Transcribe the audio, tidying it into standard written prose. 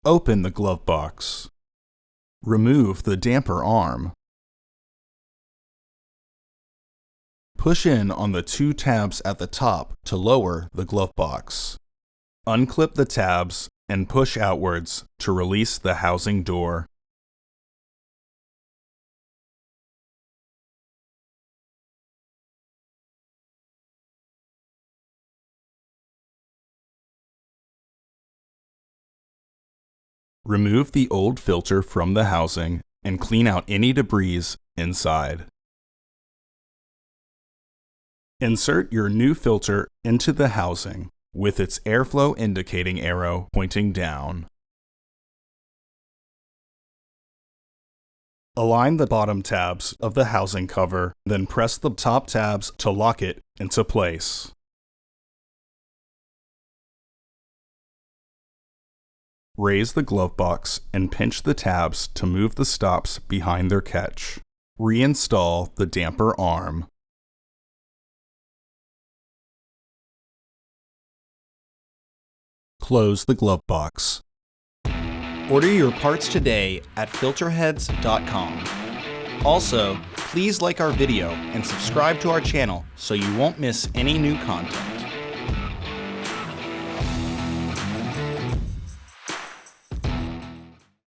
Open the glove box. Remove the damper arm. Push in on the two tabs at the top to lower the glove box. Unclip the tabs and push outwards to release the housing door. Remove the old filter from the housing and clean out any debris inside. Insert your new filter into the housing with its airflow indicating arrow pointing down. Align the bottom tabs of the housing cover, then press the top tabs to lock it into place. Raise the glove box and pinch the tabs to move the stops behind their catch. Reinstall the damper arm. Close the glove box. Order your parts today at filterheads.com. Also, please like our video and subscribe to our channel so you won't miss any new content.